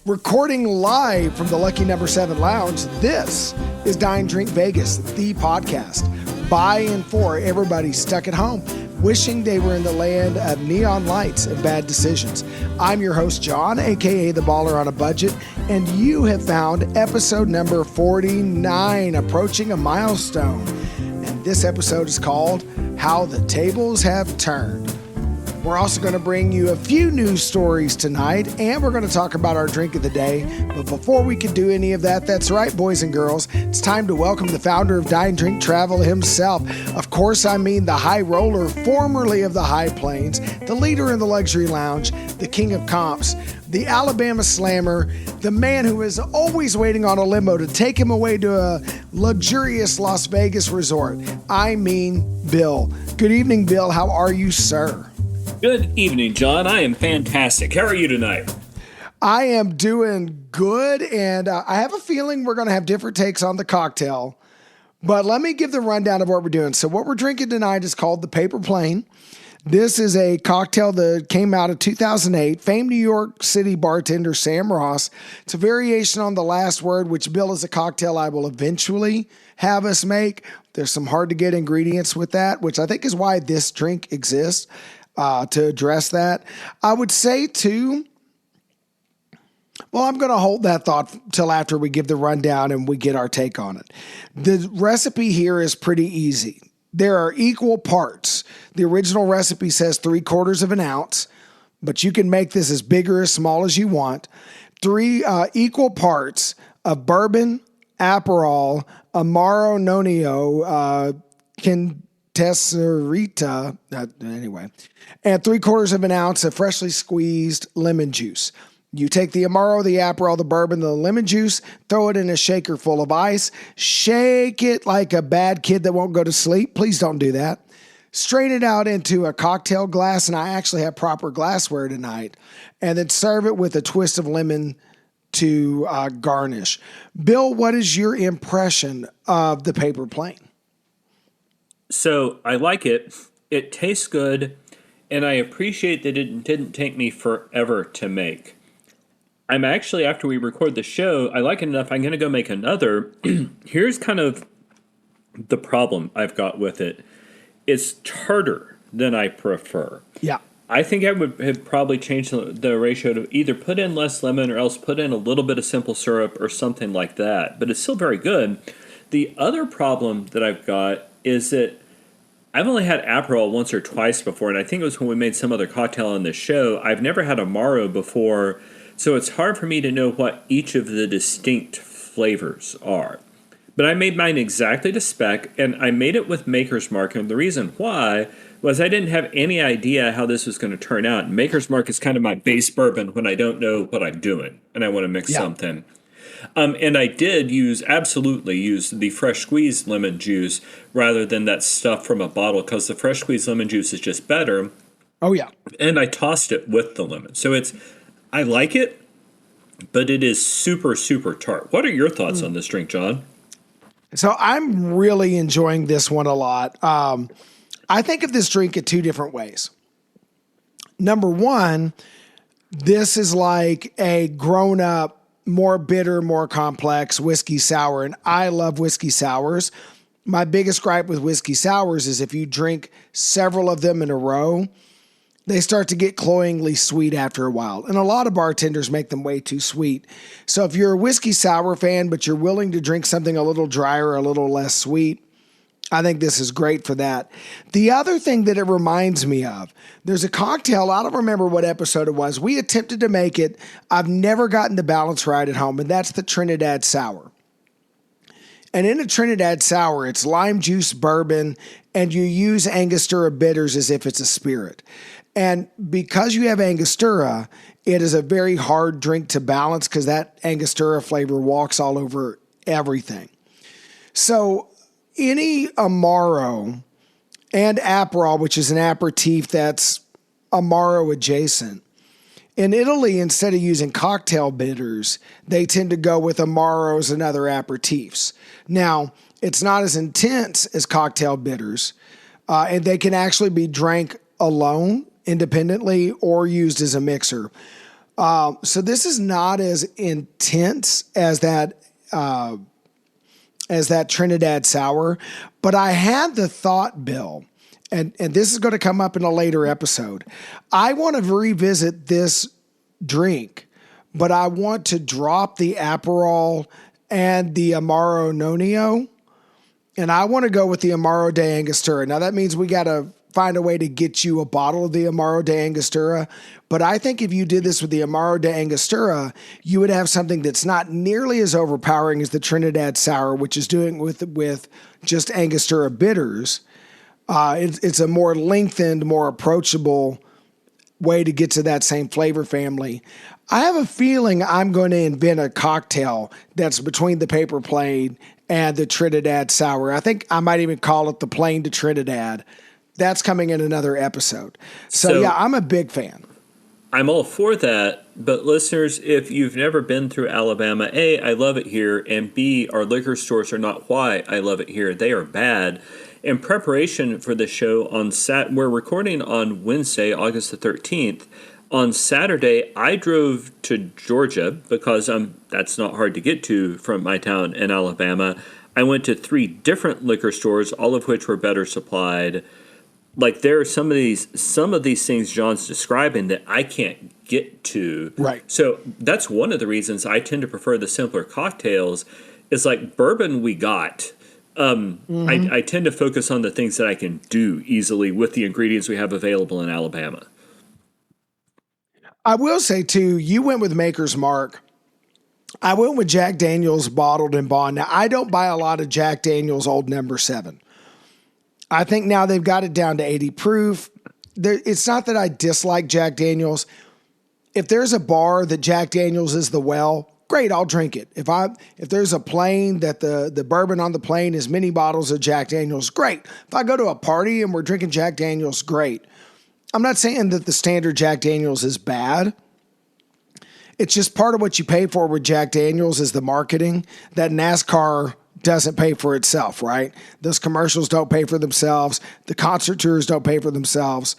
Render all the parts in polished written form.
Recording live from the Lucky Number 7 Lounge, this is Dine, Drink Vegas, the podcast by and for everybody stuck at home, wishing they were in the land of neon lights and bad decisions. I'm your host, John, aka The Baller on a Budget, and you have found episode number 49, approaching a milestone. And this episode is called How the Tables Have Turned. We're also going to bring you a few news stories tonight, and we're going to talk about our drink of the day. But before we can do any of that, that's right, boys and girls, it's time to welcome the founder of Dine, Drink, Travel himself. Of course, I mean the high roller, formerly of the High Plains, the leader in the luxury lounge, the king of comps, the Alabama slammer, the man who is always waiting on a limo to take him away to a luxurious Las Vegas resort. I mean, Bill. Good evening, Bill. How are you, sir? Good evening, John. I am fantastic. How are you tonight? I am doing good, and I have a feeling we're going to have different takes on the cocktail. But let me give the rundown of what we're doing. So what we're drinking tonight is called the Paper Plane. This is a cocktail that came out of 2008. Famed New York City bartender Sam Ross. It's a variation on the last word, which, Bill, is a cocktail I will eventually have us make. There's some hard-to-get ingredients with that, which I think is why this drink exists. To address that, I would say too, well, I'm going to hold that thought till after we give the rundown and we get our take on it. The recipe here is pretty easy. There are equal parts. The original recipe says 3/4 of an ounce, but you can make this as big or as small as you want. 3 equal parts of bourbon, Aperol, Amaro Nonino Quintessentia, anyway, and 3/4 of an ounce of freshly squeezed lemon juice. You take the Amaro, the Aperol, the bourbon, the lemon juice, throw it in a shaker full of ice, shake it like a bad kid that won't go to sleep. Please don't do that. Strain it out into a cocktail glass, and I actually have proper glassware tonight, and then serve it with a twist of lemon to garnish. Bill, what is your impression of the Paper Plane? So I like it. It tastes good, and I appreciate that it didn't take me forever to make. I'm actually, after we record the show, I like it enough, I'm going to go make another. Here's kind of the problem I've got with it. It's tartar than I prefer. Yeah. I think I would have probably changed the ratio to either put in less lemon or else put in a little bit of simple syrup or something like that. But it's still very good. The other problem that I've got is that I've only had Aperol once or twice before, and I think it was when we made some other cocktail on this show. I've never had Amaro before, so it's hard for me to know what each of the distinct flavors are. But I made mine exactly to spec, and I made it with Maker's Mark, and the reason why was I didn't have any idea how this was going to turn out. Maker's Mark is kind of my base bourbon when I don't know what I'm doing, and I want to mix something. And I did absolutely use the fresh squeezed lemon juice rather than that stuff from a bottle, because the fresh squeezed lemon juice is just better. Oh, yeah. And I tossed it with the lemon. So I like it, but it is super, super tart. What are your thoughts on this drink, John? So I'm really enjoying this one a lot. I think of this drink in 2 different ways. Number one, this is like a grown-up, more bitter, more complex whiskey sour, and I love whiskey sours. My biggest gripe with whiskey sours is if you drink several of them in a row, they start to get cloyingly sweet after a while, and a lot of bartenders make them way too sweet. So if you're a whiskey sour fan, but you're willing to drink something a little drier, a little less sweet, I think this is great for that. The other thing that it reminds me of, there's a cocktail, I don't remember what episode it was. We attempted to make it. I've never gotten the balance right at home, and that's the Trinidad Sour. And in a Trinidad Sour, it's lime juice, bourbon, and you use Angostura bitters as if it's a spirit. And because you have Angostura, it is a very hard drink to balance because that Angostura flavor walks all over everything. So any Amaro and Aperol, which is an aperitif that's Amaro adjacent, in Italy, instead of using cocktail bitters, they tend to go with Amaros and other aperitifs. Now, it's not as intense as cocktail bitters, and they can actually be drank alone, independently, or used as a mixer. So this is not as intense as that Trinidad sour, but I had the thought, Bill, and this is going to come up in a later episode. I want to revisit this drink, but I want to drop the Aperol and the Amaro Nonino, and I want to go with the Amaro de Angostura. Now that means we got to find a way to get you a bottle of the Amaro de Angostura. But I think if you did this with the Amaro de Angostura, you would have something that's not nearly as overpowering as the Trinidad Sour, which is doing with just Angostura bitters. It's a more lengthened, more approachable way to get to that same flavor family. I have a feeling I'm going to invent a cocktail that's between the paper plane and the Trinidad Sour. I think I might even call it the Plain to Trinidad. That's coming in another episode. So yeah, I'm a big fan. I'm all for that, but listeners, if you've never been through Alabama, A, I love it here, and B, our liquor stores are not why I love it here. They are bad. In preparation for the show, we're recording on Wednesday, August the 13th. On Saturday, I drove to Georgia because that's not hard to get to from my town in Alabama. I went to 3 different liquor stores, all of which were better supplied. Like there are some of these things John's describing that I can't get to. Right. So that's one of the reasons I tend to prefer the simpler cocktails. Is like bourbon we got. I tend to focus on the things that I can do easily with the ingredients we have available in Alabama. I will say too, you went with Maker's Mark. I went with Jack Daniel's Bottled and Bond. Now I don't buy a lot of Jack Daniel's Old Number 7. I think now they've got it down to 80 proof. It's not that I dislike Jack Daniel's. If there's a bar that Jack Daniel's is the well, great, I'll drink it. If there's a plane that the bourbon on the plane is mini bottles of Jack Daniel's, great. If I go to a party and we're drinking Jack Daniel's, great. I'm not saying that the standard Jack Daniel's is bad. It's just part of what you pay for with Jack Daniel's is the marketing that NASCAR doesn't pay for itself, right? Those commercials don't pay for themselves. The concert tours don't pay for themselves.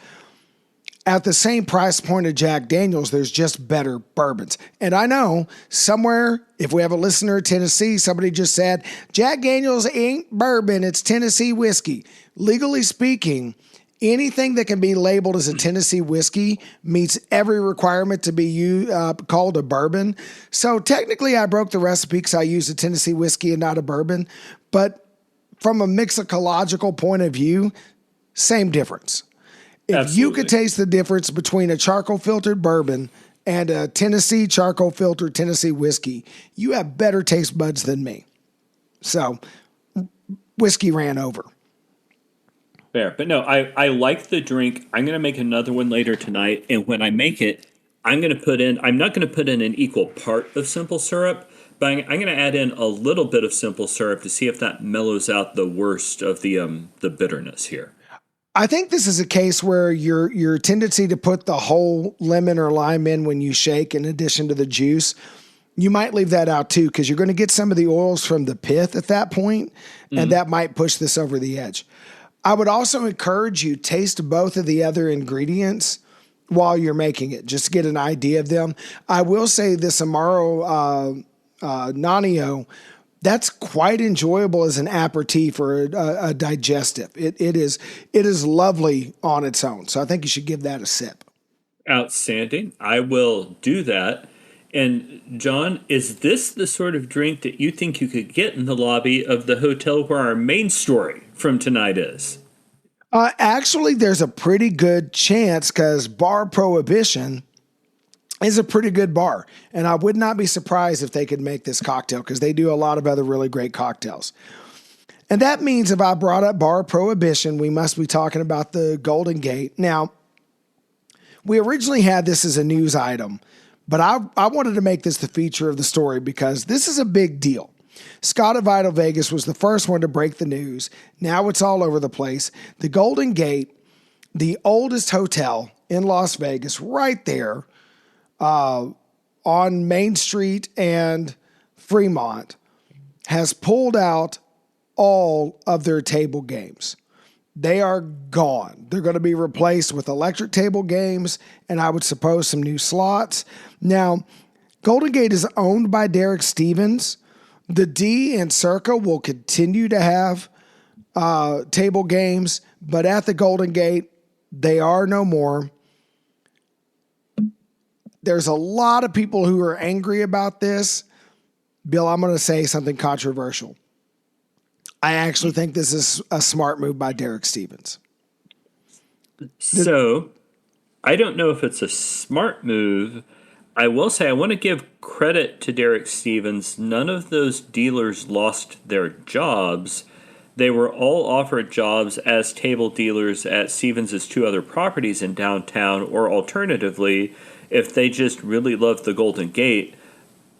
At the same price point of Jack Daniel's, there's just better bourbons. And I know somewhere, if we have a listener in Tennessee, somebody just said, Jack Daniel's ain't bourbon, it's Tennessee whiskey. Legally speaking, anything that can be labeled as a Tennessee whiskey meets every requirement to be called a bourbon. So technically I broke the recipe because I used a Tennessee whiskey and not a bourbon. But from a mixicological point of view, same difference. If Absolutely. You could taste the difference between a charcoal filtered bourbon and a Tennessee charcoal filtered Tennessee whiskey, you have better taste buds than me. So whiskey ran over. Fair. But no, I like the drink. I'm going to make another one later tonight. And when I make it, I'm not going to put in an equal part of simple syrup, but I'm going to add in a little bit of simple syrup to see if that mellows out the worst of the bitterness here. I think this is a case where your tendency to put the whole lemon or lime in when you shake in addition to the juice, you might leave that out too, because you're going to get some of the oils from the pith at that point, and that might push this over the edge. I would also encourage you taste both of the other ingredients while you're making it, just to get an idea of them. I will say this Amaro Nonino, that's quite enjoyable as an aperitif or a digestive. It is lovely on its own. So I think you should give that a sip. Outstanding. I will do that. And John, is this the sort of drink that you think you could get in the lobby of the hotel where our main story from tonight is? Actually, there's a pretty good chance because Bar Prohibition is a pretty good bar. And I would not be surprised if they could make this cocktail because they do a lot of other really great cocktails. And that means if I brought up Bar Prohibition, we must be talking about the Golden Gate. Now, we originally had this as a news item, but I wanted to make this the feature of the story because this is a big deal. Scott of Vital Vegas was the first one to break the news. Now it's all over the place. The Golden Gate, the oldest hotel in Las Vegas, right there on Main Street and Fremont, has pulled out all of their table games. They are gone. They're going to be replaced with electric table games and I would suppose some new slots. Now, Golden Gate is owned by Derek Stevens. The D and Circa will continue to have table games, but at the Golden Gate, they are no more. There's a lot of people who are angry about this. Bill, I'm going to say something controversial. I actually think this is a smart move by Derek Stevens. So, I don't know if it's a smart move. I will say I want to give credit to Derek Stevens. None of those dealers lost their jobs. They were all offered jobs as table dealers at Stevens' two other properties in downtown, or alternatively, if they just really loved the Golden Gate,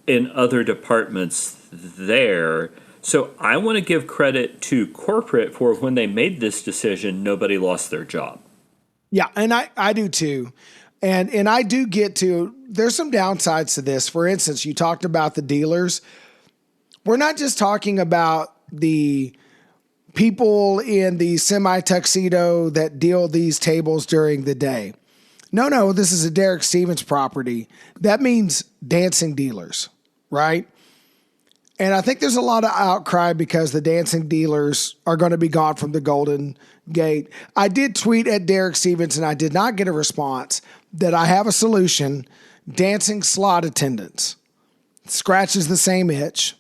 in other departments there. So I want to give credit to corporate for when they made this decision, nobody lost their job. Yeah, and I do too. And I do get to, there's some downsides to this. For instance, you talked about the dealers. We're not just talking about the people in the semi-tuxedo that deal these tables during the day. No, this is a Derek Stevens property. That means dancing dealers, right? And I think there's a lot of outcry because the dancing dealers are going to be gone from the Golden Gate. I did tweet at Derek Stevens and I did not get a response that I have a solution. Dancing slot attendants. Scratches the same itch.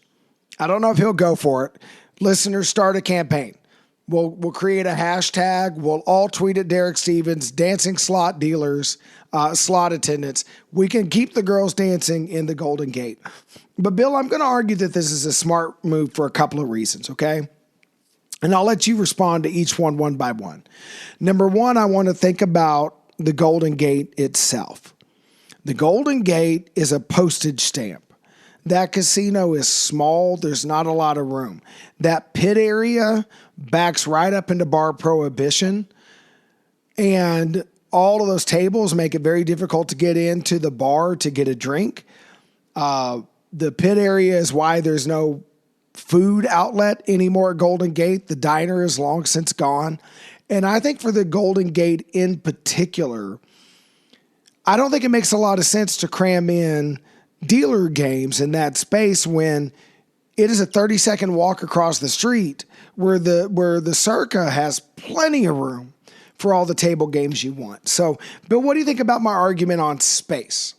I don't know if he'll go for it. Listeners, start a campaign. We'll create a hashtag. We'll all tweet at Derek Stevens, dancing slot dealers, slot attendants. We can keep the girls dancing in the Golden Gate. But Bill, I'm going to argue that this is a smart move for a couple of reasons, okay? And I'll let you respond to each one by one. Number one, I want to think about the Golden Gate itself. The Golden Gate is a postage stamp. That casino is small. There's not a lot of room. That pit area backs right up into bar prohibition. And all of those tables make it very difficult to get into the bar to get a drink. The pit area is why there's no food outlet anymore at Golden Gate. The diner is long since gone. And I think for the Golden Gate in particular, I don't think it makes a lot of sense to cram in dealer games in that space when it is a 30-second walk across the street where the Circa has plenty of room for all the table games you want. So, Bill, what do you think about my argument on space?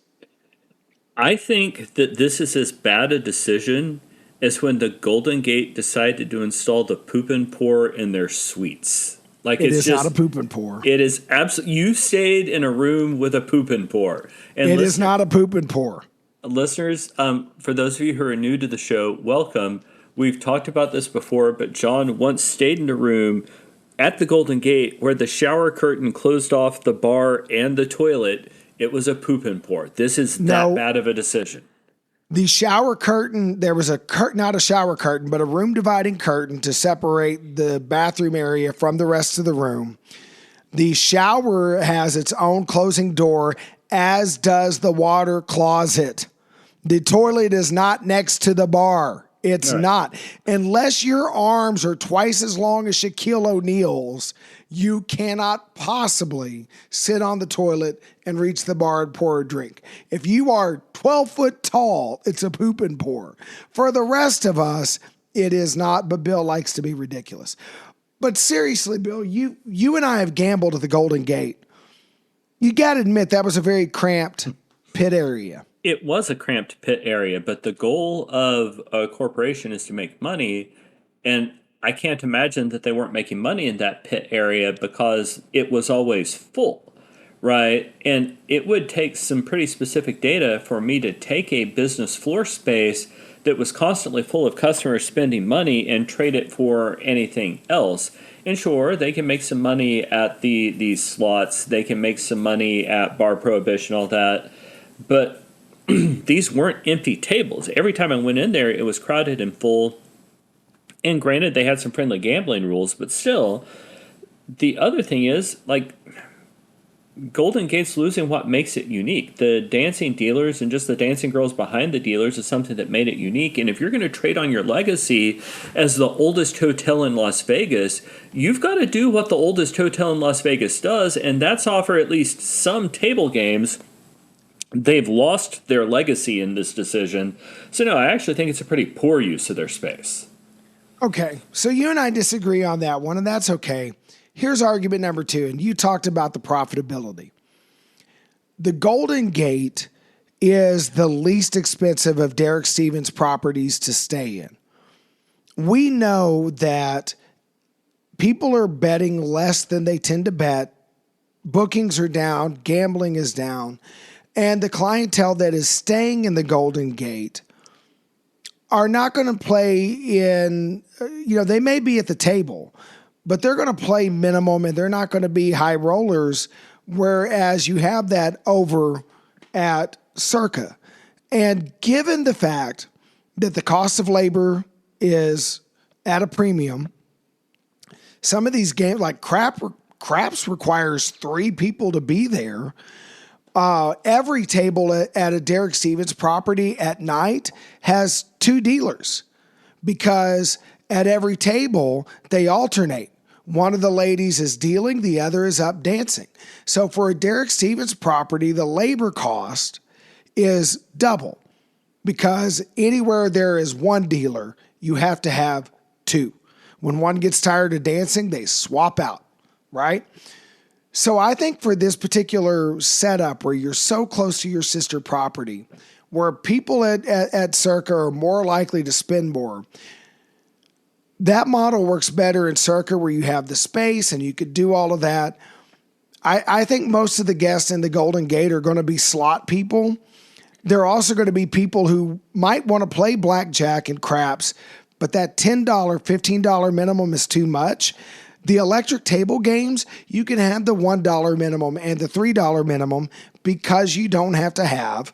I think that this is as bad a decision as when the Golden Gate decided to install the poop and pour in their suites. Like it is just not a poop and pour. It is absolutely. You stayed in a room with a poop and pour. And it is not a poop and pour. Listeners, for those of you who are new to the show, welcome. We've talked about this before, but John once stayed in a room at the Golden Gate where the shower curtain closed off the bar and the toilet. It was a poop and pour. This is that bad of a decision. The shower curtain, there was a curtain, not a shower curtain, but a room dividing curtain to separate the bathroom area from the rest of the room. The shower has its own closing door, as does the water closet. The toilet is not next to the bar. It's not. Unless your arms are twice as long as Shaquille O'Neal's, you cannot possibly sit on the toilet and reach the bar and pour a drink. If you are 12 foot tall, it's a poop and pour. For the rest of us, it is not, but Bill likes to be ridiculous. But seriously, Bill, you and I have gambled at the Golden Gate. You got to admit that was a very cramped pit area. It was a cramped pit area, but the goal of a corporation is to make money, and I can't imagine that they weren't making money in that pit area because it was always full, right? And it would take some pretty specific data for me to take a business floor space that was constantly full of customers spending money and trade it for anything else. And sure, they can make some money at these slots. They can make some money at bar prohibition, all that. But these weren't empty tables. Every time I went in there, it was crowded and full. And granted, they had some friendly gambling rules, but still, the other thing is, like, Golden Gate's losing what makes it unique. The dancing dealers and just the dancing girls behind the dealers is something that made it unique. And if you're going to trade on your legacy as the oldest hotel in Las Vegas, you've got to do what the oldest hotel in Las Vegas does, and that's offer at least some table games. They've lost their legacy in this decision. So, no, I actually think it's a pretty poor use of their space. Okay, so you and I disagree on that one, and that's okay. Here's argument number 2, and you talked about the profitability. The Golden Gate is the least expensive of Derek Stevens' properties to stay in. We know that people are betting less than they tend to bet. Bookings are down, gambling is down, and the clientele that is staying in the Golden Gate are not going to play in, they may be at the table, but they're going to play minimum and they're not going to be high rollers, whereas you have that over at Circa. And given the fact that the cost of labor is at a premium, some of these games, like craps requires 3 people to be there. Every table at a Derek Stevens property at night has 2 dealers because at every table they alternate. One of the ladies is dealing, the other is up dancing. So for a Derek Stevens property, the labor cost is double because anywhere there is 1 dealer, you have to have 2. When one gets tired of dancing, they swap out, right? So I think for this particular setup where you're so close to your sister property, where people at Circa are more likely to spend more, that model works better in Circa where you have the space and you could do all of that. I think most of the guests in the Golden Gate are going to be slot people. There are also going to be people who might want to play blackjack and craps, but that $10, $15 minimum is too much. The electric table games, you can have the $1 minimum and the $3 minimum because you don't have to have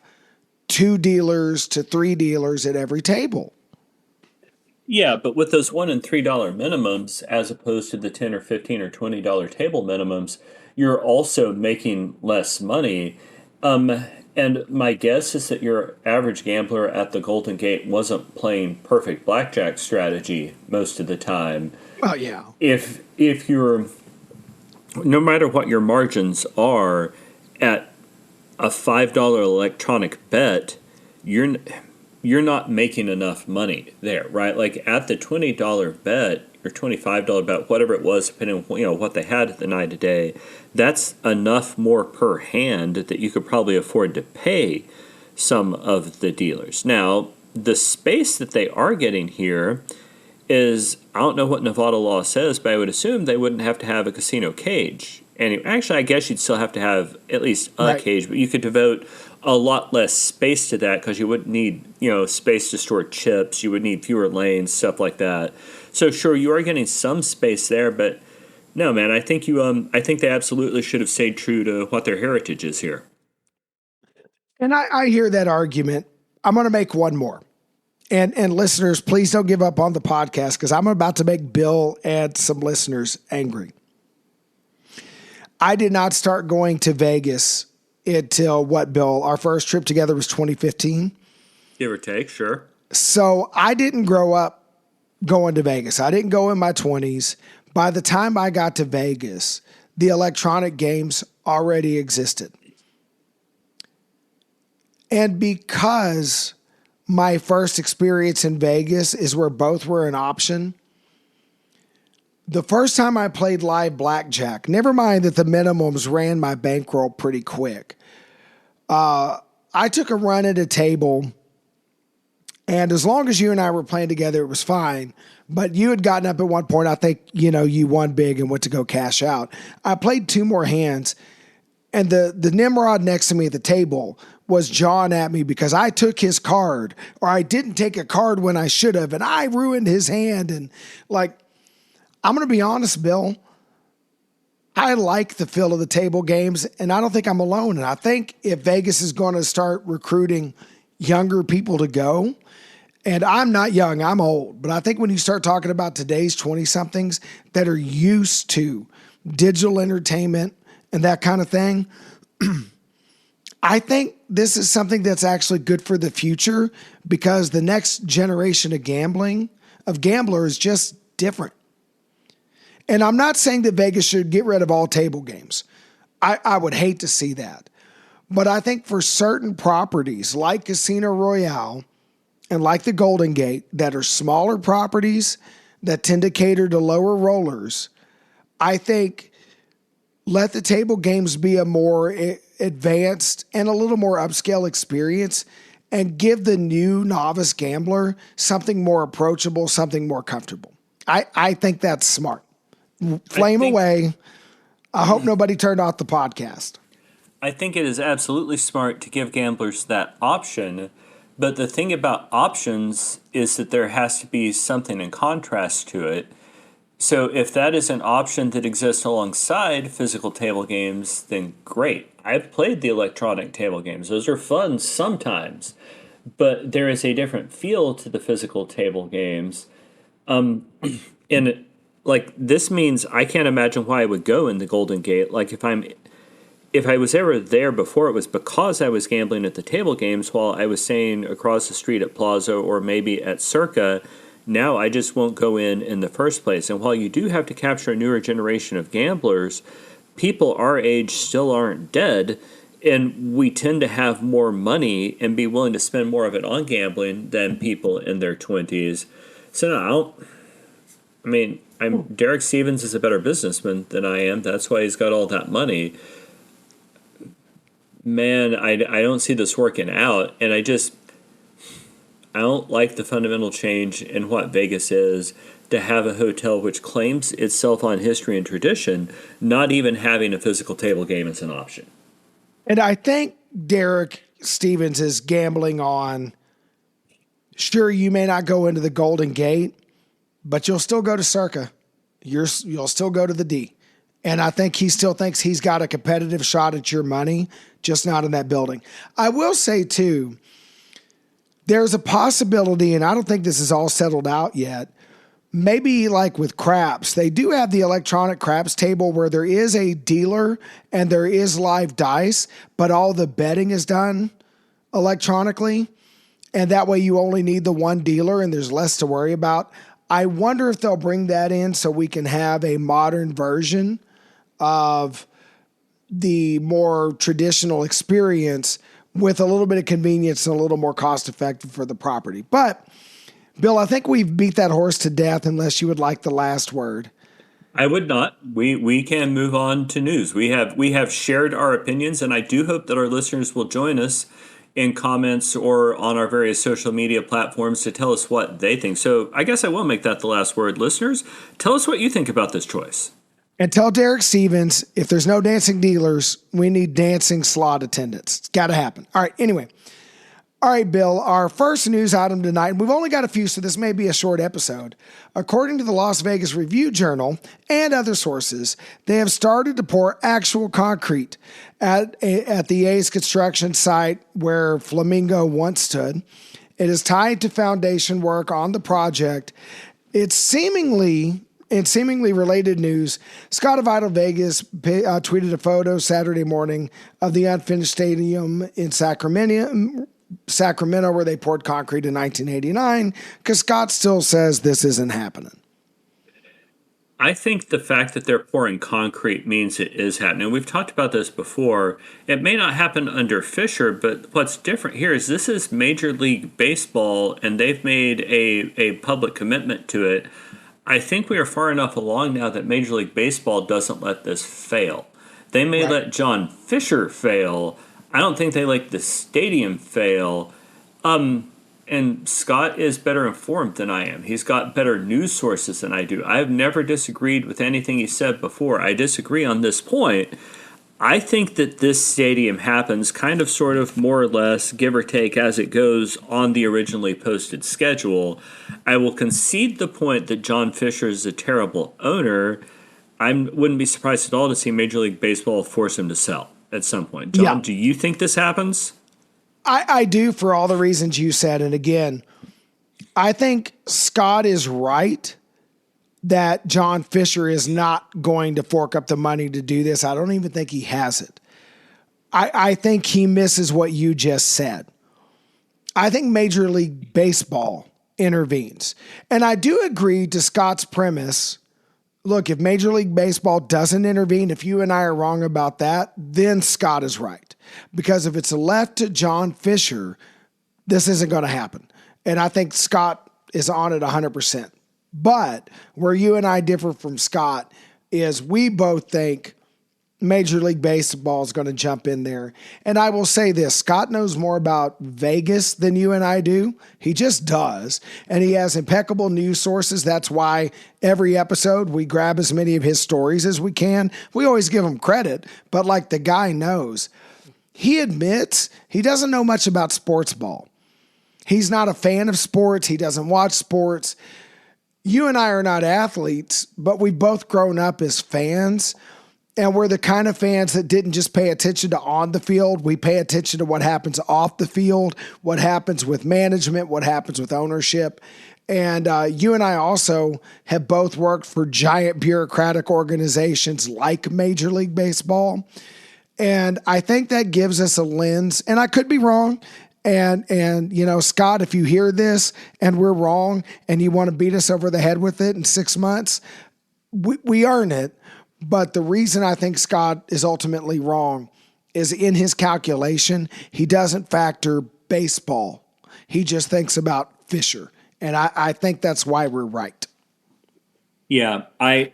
2 dealers to 3 dealers at every table. Yeah, but with those $1 and $3 minimums, as opposed to the $10 or $15 or $20 table minimums, you're also making less money. And my guess is that your average gambler at the Golden Gate wasn't playing perfect blackjack strategy most of the time. Oh, yeah. If you're, no matter what your margins are, at a $5 electronic bet, you're not making enough money there, right? Like at the $20 bet or $25 bet, whatever it was, depending on what they had at the night of day, that's enough more per hand that you could probably afford to pay some of the dealers. Now, the space that they are getting here is, I don't know what Nevada law says, but I would assume they wouldn't have to have a casino cage. And actually, I guess you'd still have to have at least a cage, but you could devote a lot less space to that because you wouldn't need, space to store chips. You would need fewer lanes, stuff like that. So sure, you are getting some space there, but no, man, I think they absolutely should have stayed true to what their heritage is here. And I hear that argument. I'm going to make one more. And listeners, please don't give up on the podcast because I'm about to make Bill and some listeners angry. I did not start going to Vegas until Bill? Our first trip together was 2015. Give or take, sure. So I didn't grow up going to Vegas. I didn't go in my 20s. By the time I got to Vegas, the electronic games already existed. And because my first experience in Vegas is where both were an option, the first time I played live blackjack, never mind that the minimums ran my bankroll pretty quick, I took a run at a table, and as long as you and I were playing together, it was fine. But you had gotten up at one point, I think, you won big and went to go cash out. I played 2 more hands, and the Nimrod next to me at the table was jawing at me because I took his card, or I didn't take a card when I should have, and I ruined his hand. And I'm going to be honest, Bill, I like the feel of the table games, and I don't think I'm alone. And I think if Vegas is going to start recruiting younger people to go, and I'm not young, I'm old, but I think when you start talking about today's 20-somethings that are used to digital entertainment and that kind of thing. I think this is something that's actually good for the future because the next generation of gamblers is just different. And I'm not saying that Vegas should get rid of all table games. I would hate to see that. But I think for certain properties like Casino Royale and like the Golden Gate that are smaller properties that tend to cater to lower rollers, I think let the table games be a more advanced and a little more upscale experience and give the new novice gambler something more approachable, something more comfortable. I think that's smart. Flame away. I hope nobody turned off the podcast. I think it is absolutely smart to give gamblers that option, but the thing about options is that there has to be something in contrast to it. So if that is an option that exists alongside physical table games, then great. I've played the electronic table games. Those are fun sometimes, but there is a different feel to the physical table games. And like this means I can't imagine why I would go in the Golden Gate. Like if I was ever there before, it was because I was gambling at the table games while I was staying across the street at Plaza or maybe at Circa. Now I just won't go in the first place. And while you do have to capture a newer generation of gamblers, people our age still aren't dead, and we tend to have more money and be willing to spend more of it on gambling than people in their 20s. So no, Derek Stevens is a better businessman than I am. That's why he's got all that money. Man, I don't see this working out, and I don't like the fundamental change in what Vegas is to have a hotel which claims itself on history and tradition, not even having a physical table game as an option. And I think Derek Stevens is gambling on, sure, you may not go into the Golden Gate, but you'll still go to Circa. You'll still go to the D. And I think he still thinks he's got a competitive shot at your money, just not in that building. I will say, too, there's a possibility, and I don't think this is all settled out yet, maybe like with craps, they do have the electronic craps table where there is a dealer and there is live dice, but all the betting is done electronically. And that way you only need the one dealer and there's less to worry about. I wonder if they'll bring that in so we can have a modern version of the more traditional experience with a little bit of convenience and a little more cost effective for the property. But Bill, I think we've beat that horse to death unless you would like the last word. I would not. We can move on to news. We have shared our opinions, and I do hope that our listeners will join us in comments or on our various social media platforms to tell us what they think. So I guess I will make that the last word. Listeners, tell us what you think about this choice. And tell Derek Stevens, if there's no dancing dealers, we need dancing slot attendants. It's got to happen. All right, anyway. All right, Bill, our first news item tonight, and we've only got a few, so this may be a short episode. According to the Las Vegas Review-Journal and other sources, they have started to pour actual concrete at the A's construction site where Flamingo once stood. It is tied to foundation work on the project. In seemingly related news, Scott of Idle Vegas tweeted a photo Saturday morning of the unfinished stadium in Sacramento, where they poured concrete in 1989, because Scott still says this isn't happening. I think the fact that they're pouring concrete means it is happening. We've talked about this before. It may not happen under Fisher, but what's different here is this is Major League Baseball, and they've made a public commitment to it. I think we are far enough along now that Major League Baseball doesn't let this fail. They may let John Fisher fail. I don't think they let the stadium fail. And Scott is better informed than I am. He's got better news sources than I do. I have never disagreed with anything he said before. I disagree on this point. I think that this stadium happens kind of sort of more or less, give or take, as it goes on the originally posted schedule. I will concede the point that John Fisher is a terrible owner. I wouldn't be surprised at all to see Major League Baseball force him to sell at some point. John, do you think this happens? I do, for all the reasons you said. And again, I think Scott is right that John Fisher is not going to fork up the money to do this. I don't even think he has it. I think he misses what you just said. I think Major League Baseball intervenes. And I do agree to Scott's premise. Look, if Major League Baseball doesn't intervene, if you and I are wrong about that, then Scott is right. Because if it's left to John Fisher, this isn't going to happen. And I think Scott is on it 100%. But where you and I differ from Scott is we both think Major League Baseball is going to jump in there. And I will say this, Scott knows more about Vegas than you and I do. He just does. And he has impeccable news sources. That's why every episode we grab as many of his stories as we can. We always give him credit, but like the guy knows. He admits he doesn't know much about sports ball. He's not a fan of sports. He doesn't watch sports. You and I are not athletes, but we've both grown up as fans. And we're the kind of fans that didn't just pay attention to on the field. We pay attention to what happens off the field, what happens with management, what happens with ownership. And you and I also have both worked for giant bureaucratic organizations like Major League Baseball. And I think that gives us a lens, and I could be wrong. And you know, Scott, if you hear this and we're wrong and you want to beat us over the head with it in 6 months, we earn it. But the reason I think Scott is ultimately wrong is in his calculation, he doesn't factor baseball. He just thinks about Fisher. And I think that's why we're right. Yeah, I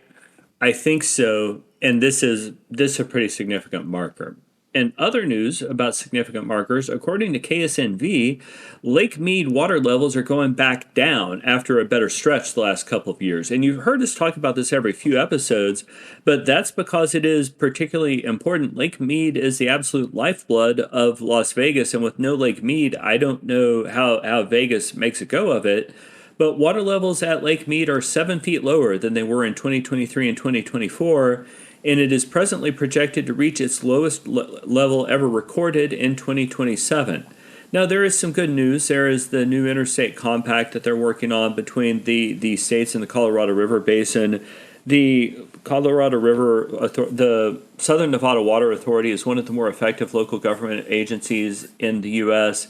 think so. And this is a pretty significant marker. And other news about significant markers, according to KSNV, Lake Mead water levels are going back down after a better stretch the last couple of years. And you've heard us talk about this every few episodes, but that's because it is particularly important. Lake Mead is the absolute lifeblood of Las Vegas, and with no Lake Mead, I don't know how Vegas makes a go of it. But water levels at Lake Mead are 7 feet lower than they were in 2023 and 2024. And it is presently projected to reach its lowest level ever recorded in 2027. Now, there is some good news. There is the new interstate compact that they're working on between the states and the Colorado River Basin. The Colorado River, the Southern Nevada Water Authority is one of the more effective local government agencies in the U.S.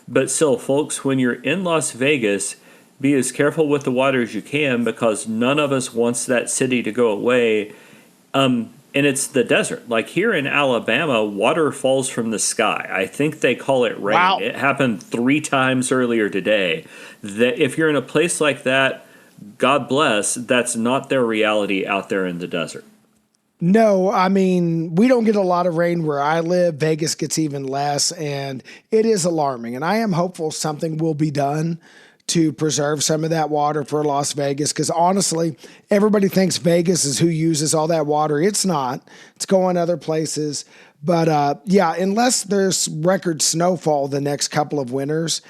But still, folks, when you're in Las Vegas, be as careful with the water as you can, because none of us wants that city to go away. And it's the desert. Like here in Alabama, water falls from the sky. I think they call it rain. Wow. It happened 3 times earlier today. That if you're in a place like that, God bless, that's not their reality out there in the desert. No, I mean, we don't get a lot of rain where I live. Vegas gets even less, and it is alarming. And I am hopeful something will be done to preserve some of that water for Las Vegas. Because honestly, everybody thinks Vegas is who uses all that water. It's not. It's going other places. But yeah, unless there's record snowfall the next couple of winters,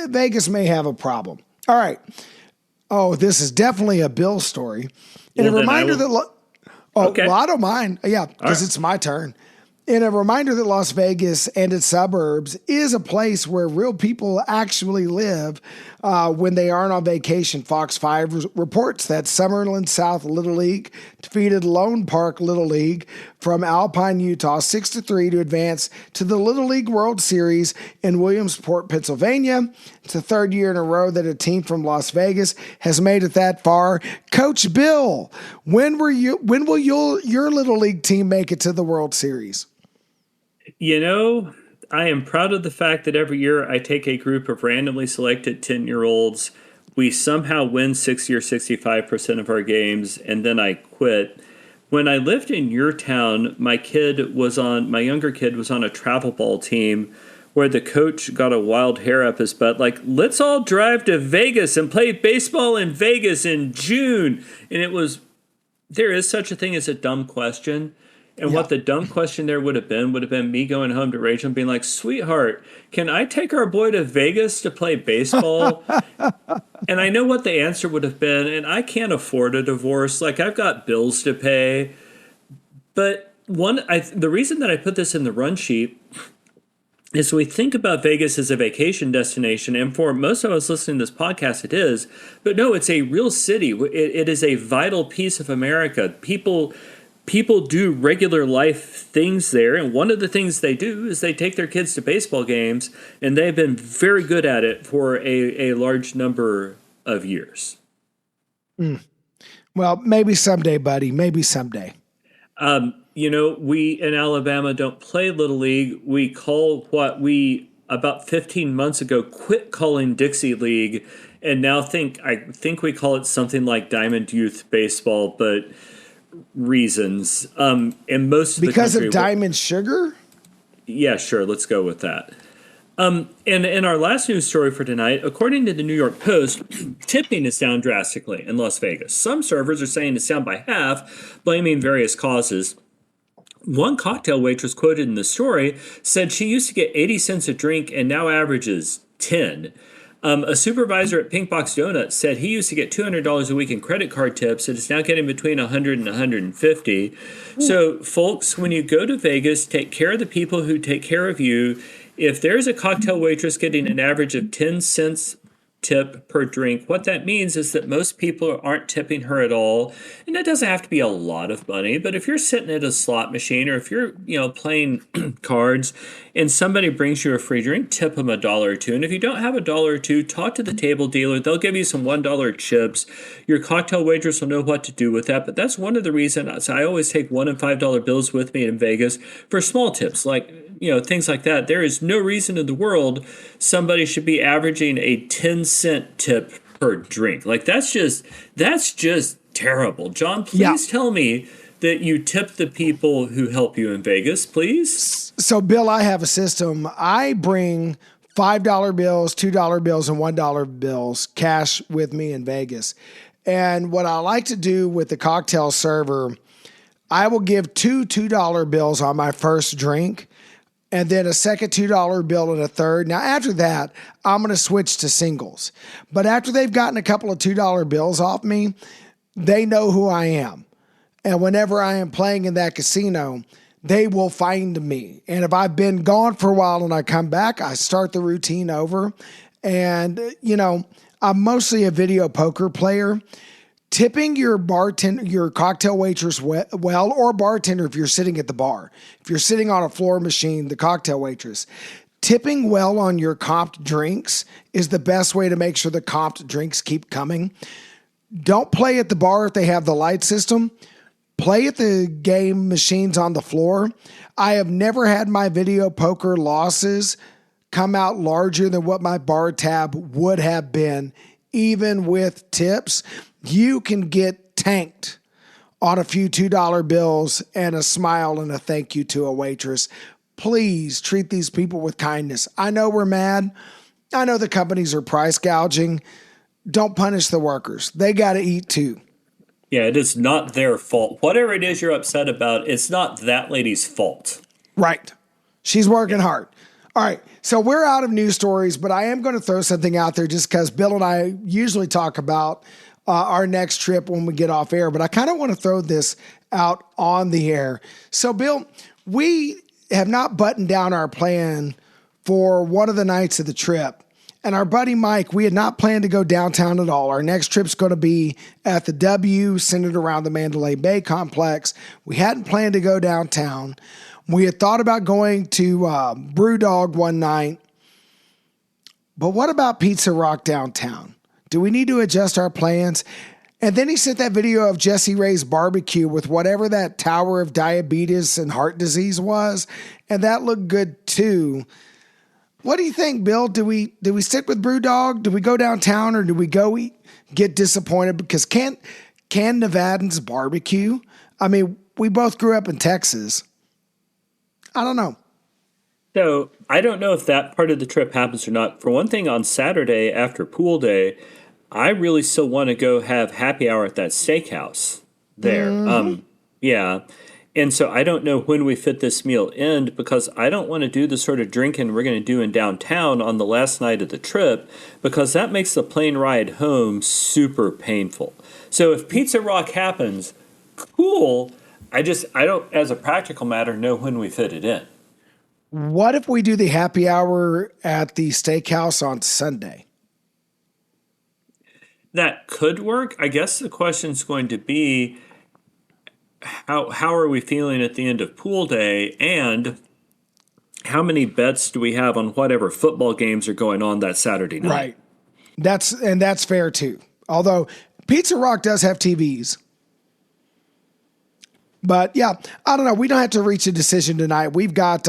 Vegas may have a problem. All right. Oh, this is definitely a Bill story. And well, a reminder that... okay. Well, I don't mind. Yeah, because It's my turn. And a reminder that Las Vegas and its suburbs is a place where real people actually live when they aren't on vacation. Fox 5 reports that Summerlin South Little League defeated Lone Park Little League from Alpine, Utah, 6-3 to advance to the Little League World Series in Williamsport, Pennsylvania. It's the 3rd year in a row that a team from Las Vegas has made it that far. Coach Bill, when will your Little League team make it to the World Series? You know, I am proud of the fact that every year I take a group of randomly selected 10-year-olds. We somehow win 60 or 65% of our games, and then I quit. When I lived in your town, my younger kid was on a travel ball team where the coach got a wild hair up his butt, like, let's all drive to Vegas and play baseball in Vegas in June. And there is such a thing as a dumb question. And what the dumb question there would have been me going home to Rachel and being like, sweetheart, can I take our boy to Vegas to play baseball? And I know what the answer would have been, and I can't afford a divorce. Like, I've got bills to pay. But the reason that I put this in the run sheet is we think about Vegas as a vacation destination, and for most of us listening to this podcast, it is. But no, it's a real city. It is a vital piece of America. People do regular life things there, and one of the things they do is they take their kids to baseball games, and they've been very good at it for a large number of years. Well, maybe someday, buddy. Maybe someday. We in Alabama don't play Little League. We call what we about 15 months ago quit calling Dixie League, and now I think we call it something like Diamond Youth Baseball, but reasons. And most of because the country, of Diamond Sugar. Yeah, sure. Let's go with that. And in our last news story for tonight, according to the New York Post, tipping is down drastically in Las Vegas. Some servers are saying it's down by half, blaming various causes. One cocktail waitress quoted in the story said she used to get 80 cents a drink and now averages 10. A supervisor at Pink Box Donuts said he used to get $200 a week in credit card tips and is now getting between $100 and $150. So, folks, when you go to Vegas, take care of the people who take care of you. If there's a cocktail waitress getting an average of 10 cents tip per drink, what that means is that most people aren't tipping her at all. And that doesn't have to be a lot of money, but if you're sitting at a slot machine or if you're, playing cards and somebody brings you a free drink, tip them $1 or $2. And if you don't have $1 or $2, talk to the table dealer. They'll give you some $1 chips. Your cocktail waitress will know what to do with that. But that's one of the reasons I always take $1 and $5 bills with me in Vegas for small tips, like things like that. There is no reason in the world somebody should be averaging a 10-cent tip per drink. Like that's just terrible. John, please tell me that you tip the people who help you in Vegas, please. So, Bill, I have a system. I bring $5 bills, $2 bills, and $1 bills cash with me in Vegas. And what I like to do with the cocktail server, I will give two $2 bills on my first drink, and then a second $2 bill and a third. Now, after that, I'm going to switch to singles. But after they've gotten a couple of $2 bills off me, they know who I am. And whenever I am playing in that casino, they will find me. And if I've been gone for a while and I come back, I start the routine over. And, I'm mostly a video poker player. Tipping your cocktail waitress well, or bartender if you're sitting at the bar. If you're sitting on a floor machine, the cocktail waitress. Tipping well on your comped drinks is the best way to make sure the comped drinks keep coming. Don't play at the bar if they have the light system. Play at the game machines on the floor. I have never had my video poker losses come out larger than what my bar tab would have been, even with tips. You can get tanked on a few $2 bills and a smile and a thank you to a waitress. Please treat these people with kindness. I know we're mad. I know the companies are price gouging. Don't punish the workers. They got to eat too. Yeah, it is not their fault. Whatever it is you're upset about, it's not that lady's fault. Right. She's working hard. All right. So we're out of news stories, but I am going to throw something out there just because Bill and I usually talk about our next trip when we get off air, but I kind of want to throw this out on the air. So, Bill, we have not buttoned down our plan for one of the nights of the trip. And our buddy Mike, we had not planned to go downtown at all. Our next trip's going to be at the W, centered around the Mandalay Bay complex. We hadn't planned to go downtown. We had thought about going to Brewdog one night. But what about Pizza Rock downtown? Do we need to adjust our plans? And then he sent that video of Jesse Ray's barbecue with whatever that tower of diabetes and heart disease was. And that looked good too. What do you think, Bill? Do we stick with Brewdog? Do we go downtown, or do we go get disappointed because can Nevadans barbecue? I mean, we both grew up in Texas. I don't know. So I don't know if that part of the trip happens or not. For one thing, on Saturday after pool day, I really still want to go have happy hour at that steakhouse there. Yeah. And so I don't know when we fit this meal in, because I don't want to do the sort of drinking we're going to do in downtown on the last night of the trip, because that makes the plane ride home super painful. So if Pizza Rock happens, cool. I don't, as a practical matter, know when we fit it in. What if we do the happy hour at the steakhouse on Sunday? That could work. I guess the question's going to be how are we feeling at the end of pool day, and how many bets do we have on whatever football games are going on that Saturday night? Right. That's fair too. Although Pizza Rock does have TVs. But yeah, I don't know. We don't have to reach a decision tonight. We've got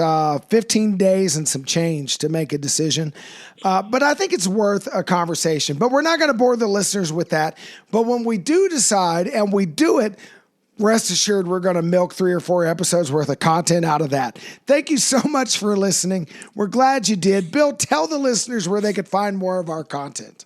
15 days and some change to make a decision. But I think it's worth a conversation. But we're not going to bore the listeners with that. But when we do decide and we do it, rest assured we're going to milk 3 or 4 episodes worth of content out of that. Thank you so much for listening. We're glad you did. Bill, tell the listeners where they could find more of our content.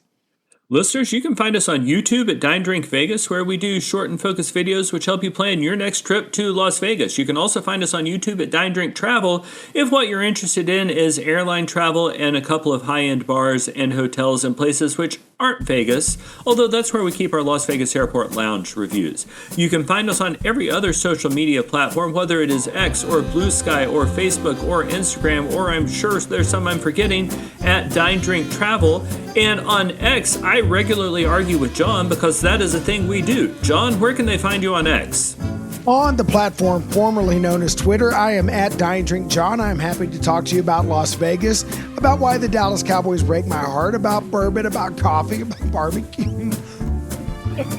Listeners, you can find us on YouTube at Dine Drink Vegas, where we do short and focused videos which help you plan your next trip to Las Vegas. You can also find us on YouTube at Dine Drink Travel if what you're interested in is airline travel and a couple of high-end bars and hotels and places which aren't Vegas, although that's where we keep our Las Vegas Airport Lounge reviews. You can find us on every other social media platform, whether it is X or Blue Sky or Facebook or Instagram, or I'm sure there's some I'm forgetting, at Dine Drink Travel. And on X, I regularly argue with John because that is a thing we do. John, where can they find you on X? On the platform formerly known as Twitter, I am at Dine Drink John. I'm happy to talk to you about Las Vegas, about why the Dallas Cowboys break my heart, about bourbon, about coffee, about barbecue,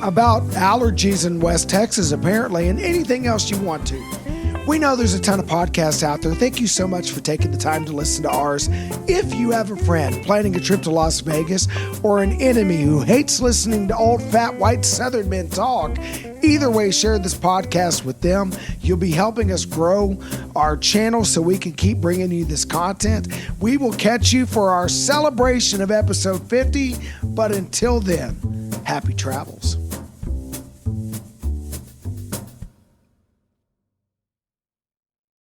about allergies in West Texas, apparently, and anything else you want to. We know there's a ton of podcasts out there. Thank you so much for taking the time to listen to ours. If you have a friend planning a trip to Las Vegas or an enemy who hates listening to old fat white Southern men talk, either way, share this podcast with them. You'll be helping us grow our channel so we can keep bringing you this content. We will catch you for our celebration of episode 50. But until then, happy travels.